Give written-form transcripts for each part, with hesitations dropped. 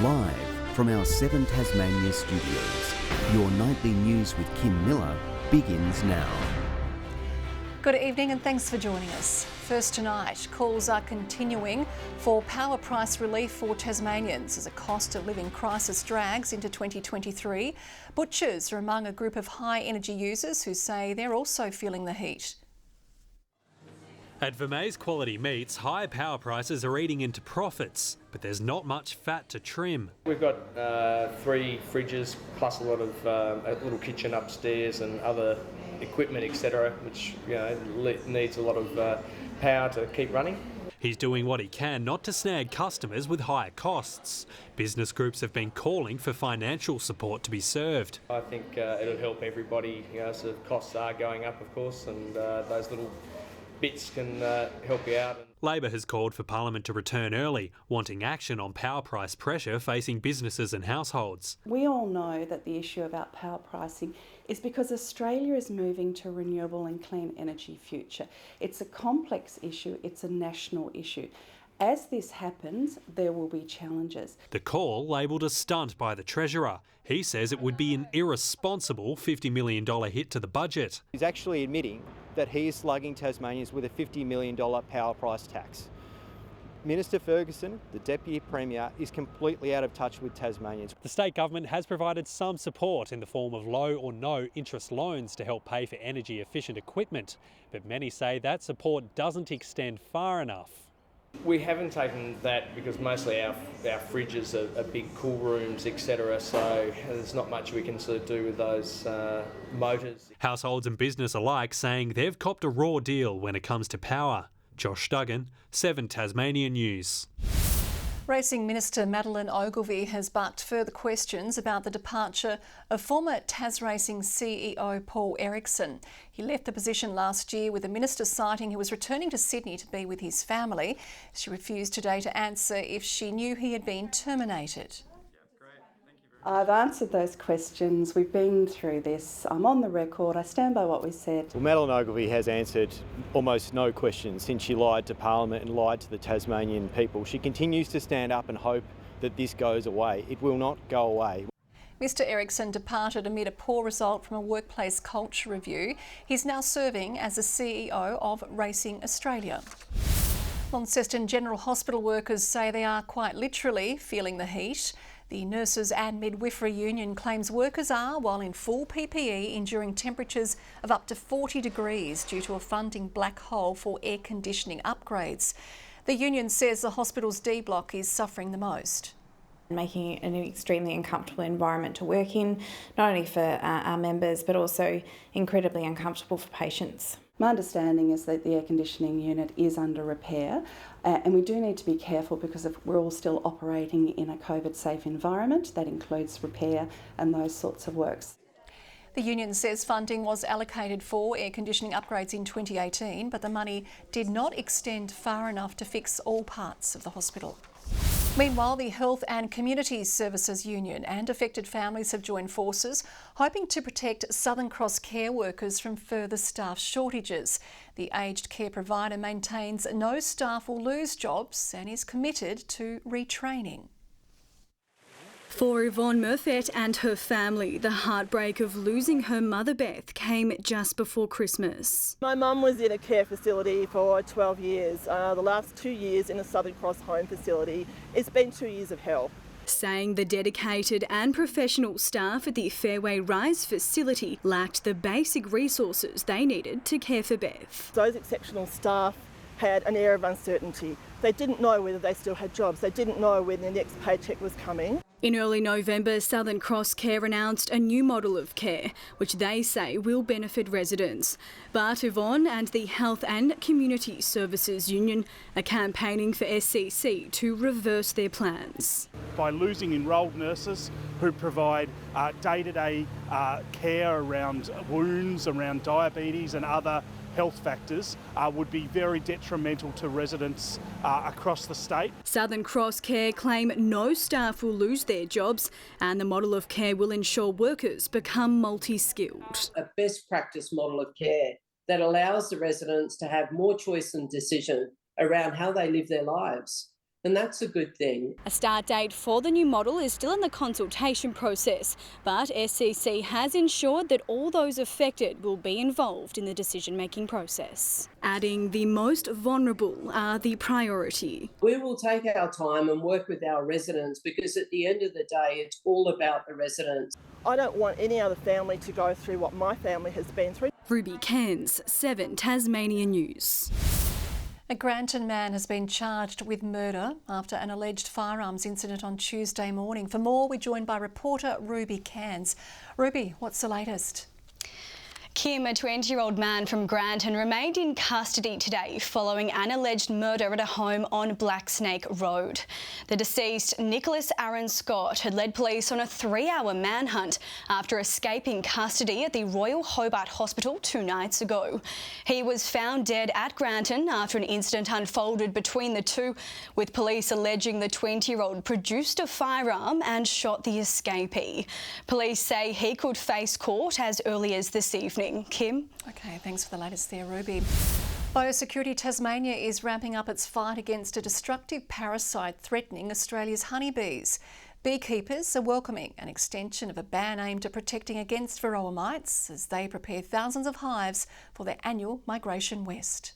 Live from our 7 Tasmania studios, your nightly news with Kim Miller begins now. Good evening and thanks for joining us. First tonight, calls are continuing for power price relief for Tasmanians as a cost of living crisis drags into 2023. Butchers are among a group of high energy users who say they're also feeling the heat. At Vermeer's Quality Meats, high power prices are eating into profits, but there's not much fat to trim. We've got 3 fridges plus a lot of a little kitchen upstairs and other equipment, etc., which needs a lot of power to keep running. He's doing what he can not to snag customers with higher costs. Business groups have been calling for financial support to be served. I think it'll help everybody. So costs are going up, of course, and those little bits can help you out. Labor has called for Parliament to return early, wanting action on power price pressure facing businesses and households. We all know that the issue about power pricing is because Australia is moving to a renewable and clean energy future. It's a complex issue, it's a national issue. As this happens, there will be challenges. The call labelled a stunt by the Treasurer. He says it would be an irresponsible $50 million hit to the budget. He's actually admitting that he is slugging Tasmanians with a $50 million power price tax. Minister Ferguson, the Deputy Premier, is completely out of touch with Tasmanians. The state government has provided some support in the form of low or no interest loans to help pay for energy efficient equipment, but many say that support doesn't extend far enough. We haven't taken that because mostly our fridges are big cool rooms, etc., so there's not much we can sort of do with those motors. Households and business alike saying they've copped a raw deal when it comes to power. Josh Duggan, 7 Tasmania News. Racing Minister Madeleine Ogilvie has bucked further questions about the departure of former TasRacing CEO Paul Erickson. He left the position last year with the minister citing he was returning to Sydney to be with his family. She refused today to answer if she knew he had been terminated. I've answered those questions. We've been through this. I'm on the record. I stand by what we said. Well, Madeleine Ogilvie has answered almost no questions since she lied to Parliament and lied to the Tasmanian people. She continues to stand up and hope that this goes away. It will not go away. Mr Erickson departed amid a poor result from a workplace culture review. He's now serving as the CEO of Racing Australia. Launceston General Hospital workers say they are quite literally feeling the heat. The Nurses and Midwifery Union claims workers are, while in full PPE, enduring temperatures of up to 40 degrees due to a funding black hole for air conditioning upgrades. The union says the hospital's D block is suffering the most. Making it an extremely uncomfortable environment to work in, not only for our members but also incredibly uncomfortable for patients. My understanding is that the air conditioning unit is under repair and we do need to be careful because we're all still operating in a COVID-safe environment. That includes repair and those sorts of works. The union says funding was allocated for air conditioning upgrades in 2018, but the money did not extend far enough to fix all parts of the hospital. Meanwhile, the Health and Community Services Union and affected families have joined forces, hoping to protect Southern Cross care workers from further staff shortages. The aged care provider maintains no staff will lose jobs and is committed to retraining. For Yvonne Murphet and her family, the heartbreak of losing her mother Beth came just before Christmas. My mum was in a care facility for 12 years, the last 2 years in a Southern Cross home facility. It's been 2 years of hell. Saying the dedicated and professional staff at the Fairway Rise facility lacked the basic resources they needed to care for Beth. Those exceptional staff had an air of uncertainty. They didn't know whether they still had jobs. They didn't know when their next paycheck was coming. In early November, Southern Cross Care announced a new model of care, which they say will benefit residents. But Yvonne and the Health and Community Services Union are campaigning for SCC to reverse their plans. By losing enrolled nurses who provide day-to-day care around wounds, around diabetes and other health factors would be very detrimental to residents across the state. Southern Cross Care claim no staff will lose their jobs and the model of care will ensure workers become multi-skilled. A best practice model of care that allows the residents to have more choice and decision around how they live their lives. and that's a good thing. A start date for the new model is still in the consultation process, but SCC has ensured that all those affected will be involved in the decision-making process. Adding the most vulnerable are the priority. We will take our time and work with our residents because at the end of the day, it's all about the residents. I don't want any other family to go through what my family has been through. Ruby Cairns, 7 Tasmania News. A Granton man has been charged with murder after an alleged firearms incident on Tuesday morning. For more, we're joined by reporter Ruby Cairns. Ruby, what's the latest? Kim, a 20-year-old man from Granton, remained in custody today following an alleged murder at a home on Black Snake Road. The deceased, Nicholas Aaron Scott, had led police on a 3-hour manhunt after escaping custody at the Royal Hobart Hospital 2 nights ago. He was found dead at Granton after an incident unfolded between the two, with police alleging the 20-year-old produced a firearm and shot the escapee. Police say he could face court as early as this evening. Kim? Okay, thanks for the latest there, Ruby. Biosecurity Tasmania is ramping up its fight against a destructive parasite threatening Australia's honeybees. Beekeepers are welcoming an extension of a ban aimed at protecting against varroa mites as they prepare thousands of hives for their annual migration west.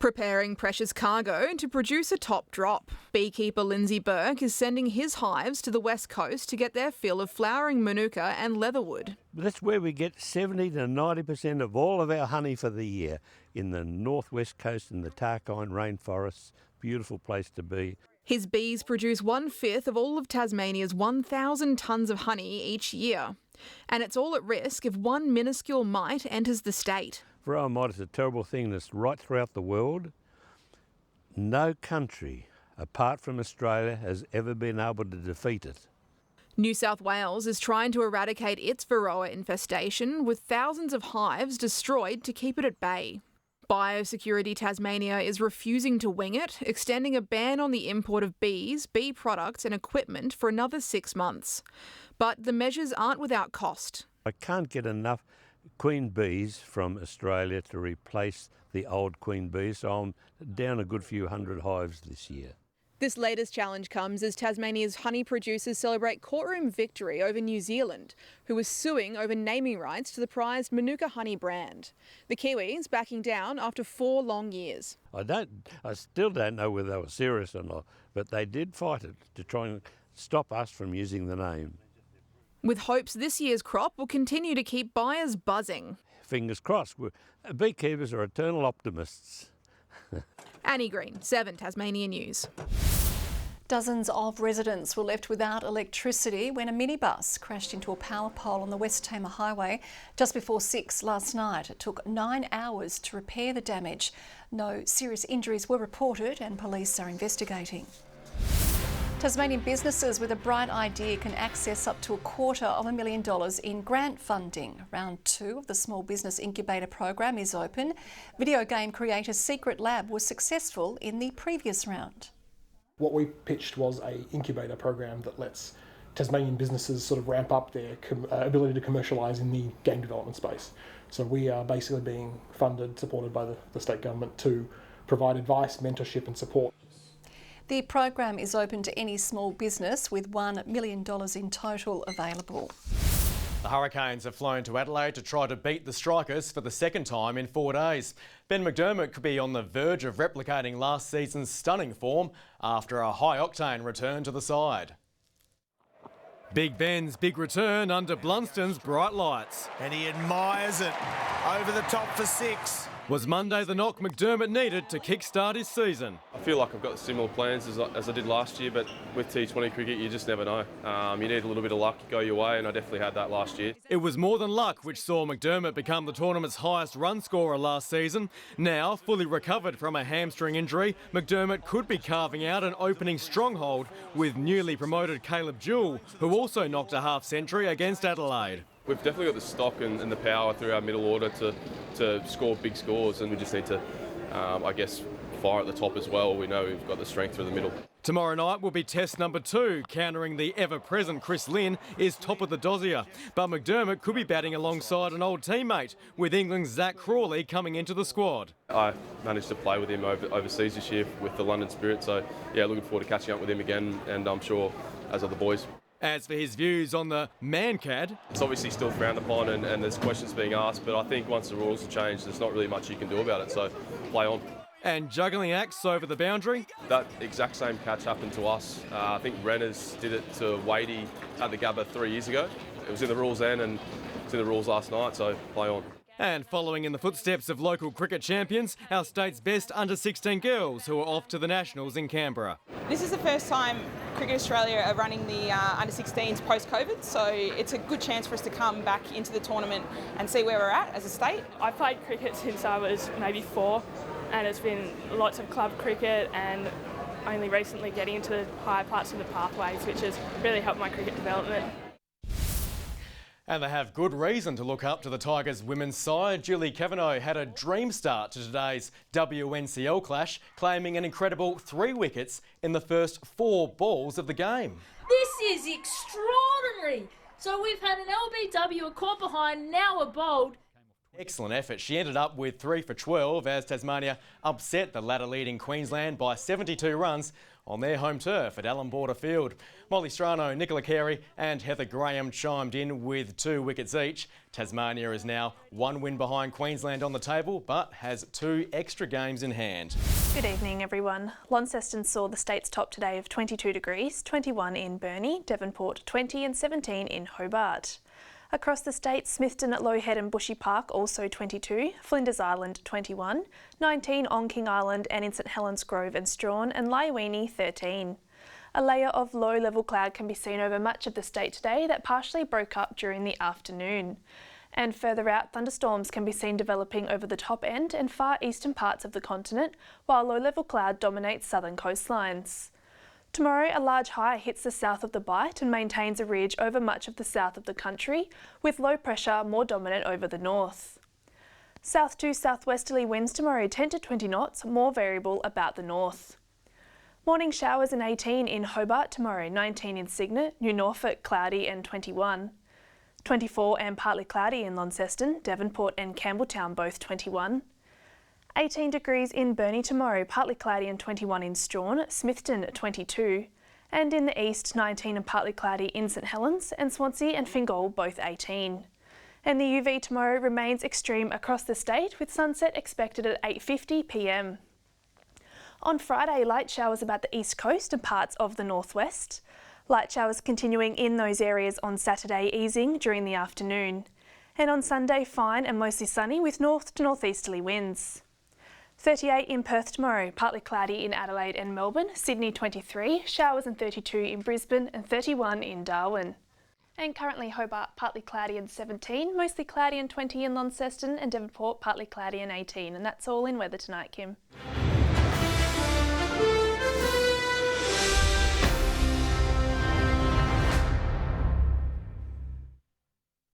Preparing precious cargo to produce a top drop. Beekeeper Lindsay Burke is sending his hives to the west coast to get their fill of flowering manuka and leatherwood. That's where we get 70 to 90% of all of our honey for the year, in the northwest coast and the Tarkine rainforests. Beautiful place to be. His bees produce 1/5 of all of Tasmania's 1,000 tonnes of honey each year. And it's all at risk if one minuscule mite enters the state. Varroa mite is a terrible thing that's right throughout the world. No country, apart from Australia, has ever been able to defeat it. New South Wales is trying to eradicate its varroa infestation, with thousands of hives destroyed to keep it at bay. Biosecurity Tasmania is refusing to wing it, extending a ban on the import of bees, bee products and equipment for another 6 months. But the measures aren't without cost. I can't get enough queen bees from Australia to replace the old queen bees, so I'm down a good few hundred hives this year. This latest challenge comes as Tasmania's honey producers celebrate courtroom victory over New Zealand, who was suing over naming rights to the prized Manuka honey brand. The Kiwis backing down after 4 long years. I still don't know whether they were serious or not, but they did fight it to try and stop us from using the name. With hopes this year's crop will continue to keep buyers buzzing. Fingers crossed. Beekeepers are eternal optimists. Annie Green, 7 Tasmania News. Dozens of residents were left without electricity when a minibus crashed into a power pole on the West Tamar Highway just before 6 last night. It took 9 hours to repair the damage. No serious injuries were reported and police are investigating. Tasmanian businesses with a bright idea can access up to $250,000 in grant funding. Round 2 of the Small Business Incubator program is open. Video game creator Secret Lab was successful in the previous round. What we pitched was an incubator program that lets Tasmanian businesses sort of ramp up their ability to commercialise in the game development space. So we are basically being funded, supported by the state government to provide advice, mentorship and support. The program is open to any small business with $1 million in total available. The Hurricanes have flown to Adelaide to try to beat the Strikers for the second time in 4 days. Ben McDermott could be on the verge of replicating last season's stunning form after a high-octane return to the side. Big Ben's big return under Blunston's bright lights. And he admires it. Over the top for 6. Was Monday the knock McDermott needed to kickstart his season? I feel like I've got similar plans as I did last year, but with T20 cricket you just never know. You need a little bit of luck to go your way, and I definitely had that last year. It was more than luck which saw McDermott become the tournament's highest run scorer last season. Now, fully recovered from a hamstring injury, McDermott could be carving out an opening stronghold with newly promoted Caleb Jewell, who also knocked a half-century against Adelaide. We've definitely got the stock and the power through our middle order to score big scores, and we just need to, I guess, fire at the top as well. We know we've got the strength through the middle. Tomorrow night will be test number 2. Countering the ever-present Chris Lynn is top of the dossier. But McDermott could be batting alongside an old teammate, with England's Zach Crawley coming into the squad. I managed to play with him overseas this year with the London Spirit, so yeah, looking forward to catching up with him again, and I'm sure as are the boys. As for his views on the man-cad, it's obviously still frowned upon and there's questions being asked, but I think once the rules are changed, there's not really much you can do about it, so play on. And juggling acts over the boundary. That exact same catch happened to us. I think Renners did it to Wadey at the Gabba 3 years ago. It was in the rules then and it's in the rules last night, so play on. And following in the footsteps of local cricket champions, our state's best under-16 girls who are off to the Nationals in Canberra. This is the first time Cricket Australia are running the under-16s post-COVID, so it's a good chance for us to come back into the tournament and see where we're at as a state. I played cricket since I was maybe 4, and it's been lots of club cricket and only recently getting into the higher parts of the pathways, which has really helped my cricket development. And they have good reason to look up to the Tigers' women's side. Julie Kavanagh had a dream start to today's WNCL clash, claiming an incredible 3 wickets in the first 4 balls of the game. This is extraordinary. So we've had an LBW, a caught behind, now a bowled. Excellent effort. She ended up with 3 for 12 as Tasmania upset the ladder-leading Queensland by 72 runs on their home turf at Allan Border Field. Molly Strano, Nicola Carey and Heather Graham chimed in with 2 wickets each. Tasmania is now 1 win behind Queensland on the table, but has 2 extra games in hand. Good evening, everyone. Launceston saw the state's top today of 22 degrees, 21 in Burnie, Devonport 20 and 17 in Hobart. Across the state, Smithton at Low Head and Bushy Park also 22, Flinders Island 21, 19 on King Island and in St Helens Grove and Strawn, and Lyowini 13. A layer of low-level cloud can be seen over much of the state today that partially broke up during the afternoon. And further out, thunderstorms can be seen developing over the top end and far eastern parts of the continent, while low-level cloud dominates southern coastlines. Tomorrow, a large high hits the south of the Bight and maintains a ridge over much of the south of the country, with low pressure more dominant over the north. South to southwesterly winds tomorrow 10 to 20 knots, more variable about the north. Morning showers and 18 in Hobart tomorrow, 19 in Cygnet, New Norfolk cloudy and 21. 24 and partly cloudy in Launceston, Devonport and Campbelltown both 21. 18 degrees in Burnie tomorrow, partly cloudy and 21 in Strawn, Smithton 22. And in the east, 19 and partly cloudy in St Helens, and Swansea and Fingal both 18. And the UV tomorrow remains extreme across the state, with sunset expected at 8:50 p.m. On Friday, light showers about the east coast and parts of the northwest. Light showers continuing in those areas on Saturday, easing during the afternoon. And on Sunday, fine and mostly sunny with north to northeasterly winds. 38 in Perth tomorrow, partly cloudy in Adelaide and Melbourne, Sydney 23, showers and 32 in Brisbane and 31 in Darwin. And currently Hobart partly cloudy and 17, mostly cloudy and 20 in Launceston, and Devonport partly cloudy and 18. And that's all in weather tonight, Kim.